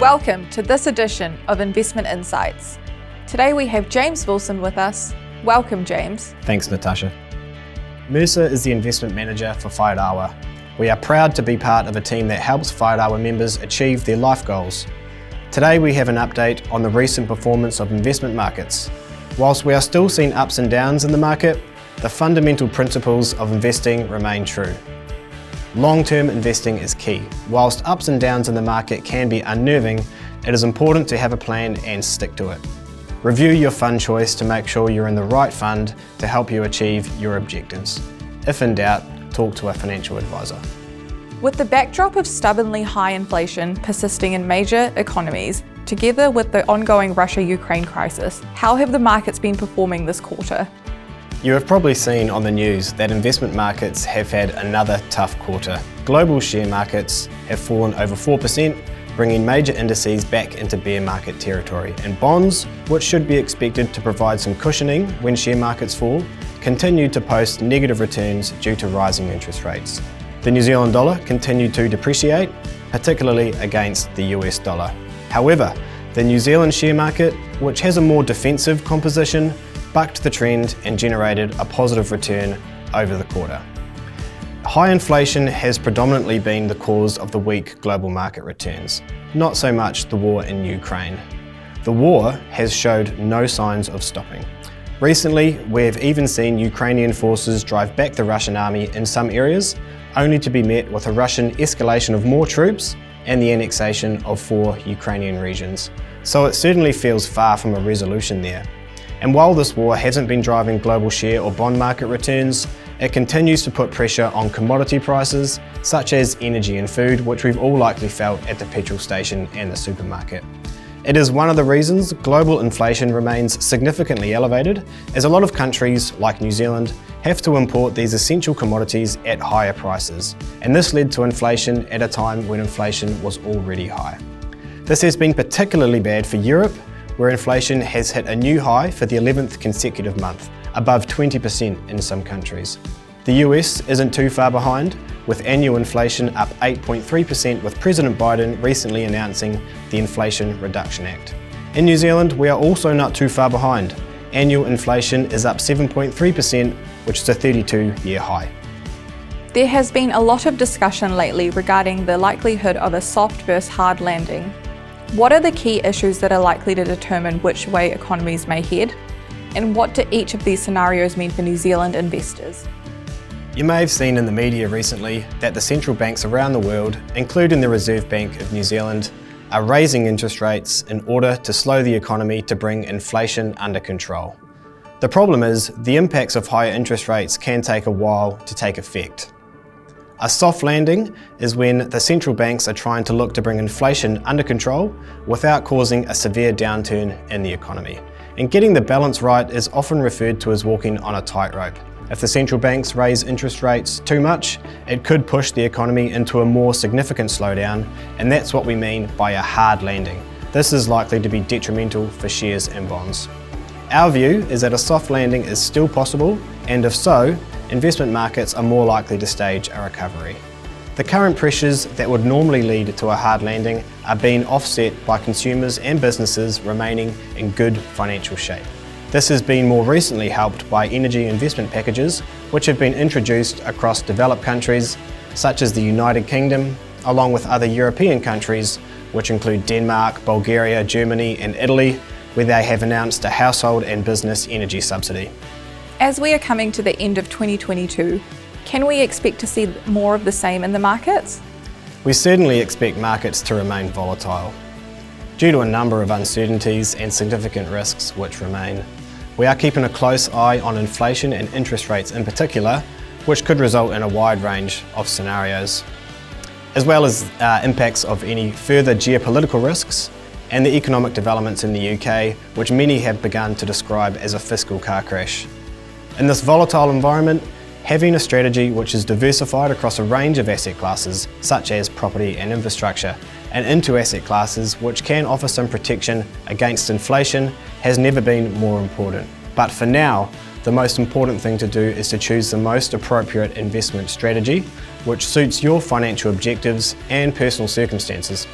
Welcome to this edition of Investment Insights. Today we have James Wilson with us. Welcome, James. Thanks, Natasha. Mercer is the investment manager for Whai Rawa. We are proud to be part of a team that helps Whai Rawa members achieve their life goals. Today we have an update on the recent performance of investment markets. Whilst we are still seeing ups and downs in the market, the fundamental principles of investing remain true. Long-term investing is key. Whilst ups and downs in the market can be unnerving, it is important to have a plan and stick to it. Review your fund choice to make sure you're in the right fund to help you achieve your objectives. If in doubt, talk to a financial advisor. With the backdrop of stubbornly high inflation persisting in major economies, together with the ongoing Russia-Ukraine crisis, how have the markets been performing this quarter? You have probably seen on the news that investment markets have had another tough quarter. Global share markets have fallen over 4%, bringing major indices back into bear market territory. And bonds, which should be expected to provide some cushioning when share markets fall, continue to post negative returns due to rising interest rates. The New Zealand dollar continued to depreciate, particularly against the US dollar. However, the New Zealand share market, which has a more defensive composition, bucked the trend and generated a positive return over the quarter. High inflation has predominantly been the cause of the weak global market returns, not so much the war in Ukraine. The war has showed no signs of stopping. Recently, we have even seen Ukrainian forces drive back the Russian army in some areas, only to be met with a Russian escalation of more troops and the annexation of 4 Ukrainian regions. So it certainly feels far from a resolution there. And while this war hasn't been driving global share or bond market returns, it continues to put pressure on commodity prices, such as energy and food, which we've all likely felt at the petrol station and the supermarket. It is one of the reasons global inflation remains significantly elevated, as a lot of countries, like New Zealand, have to import these essential commodities at higher prices. And this led to inflation at a time when inflation was already high. This has been particularly bad for Europe, where inflation has hit a new high for the 11th consecutive month, above 20% in some countries. The US isn't too far behind, with annual inflation up 8.3%, with President Biden recently announcing the Inflation Reduction Act. In New Zealand, we are also not too far behind. Annual inflation is up 7.3%, which is a 32-year high. There has been a lot of discussion lately regarding the likelihood of a soft versus hard landing. What are the key issues that are likely to determine which way economies may head? And what do each of these scenarios mean for New Zealand investors? You may have seen in the media recently that the central banks around the world, including the Reserve Bank of New Zealand, are raising interest rates in order to slow the economy to bring inflation under control. The problem is, the impacts of higher interest rates can take a while to take effect. A soft landing is when the central banks are trying to look to bring inflation under control without causing a severe downturn in the economy. And getting the balance right is often referred to as walking on a tightrope. If the central banks raise interest rates too much, it could push the economy into a more significant slowdown, and that's what we mean by a hard landing. This is likely to be detrimental for shares and bonds. Our view is that a soft landing is still possible, and if so, investment markets are more likely to stage a recovery. The current pressures that would normally lead to a hard landing are being offset by consumers and businesses remaining in good financial shape. This has been more recently helped by energy investment packages, which have been introduced across developed countries such as the United Kingdom, along with other European countries, which include Denmark, Bulgaria, Germany and Italy, where they have announced a household and business energy subsidy. As we are coming to the end of 2022, can we expect to see more of the same in the markets? We certainly expect markets to remain volatile. Due to a number of uncertainties and significant risks which remain, we are keeping a close eye on inflation and interest rates in particular, which could result in a wide range of scenarios, as well as impacts of any further geopolitical risks and the economic developments in the UK, which many have begun to describe as a fiscal car crash. In this volatile environment, having a strategy which is diversified across a range of asset classes, such as property and infrastructure, and into asset classes which can offer some protection against inflation, has never been more important. But for now, the most important thing to do is to choose the most appropriate investment strategy, which suits your financial objectives and personal circumstances.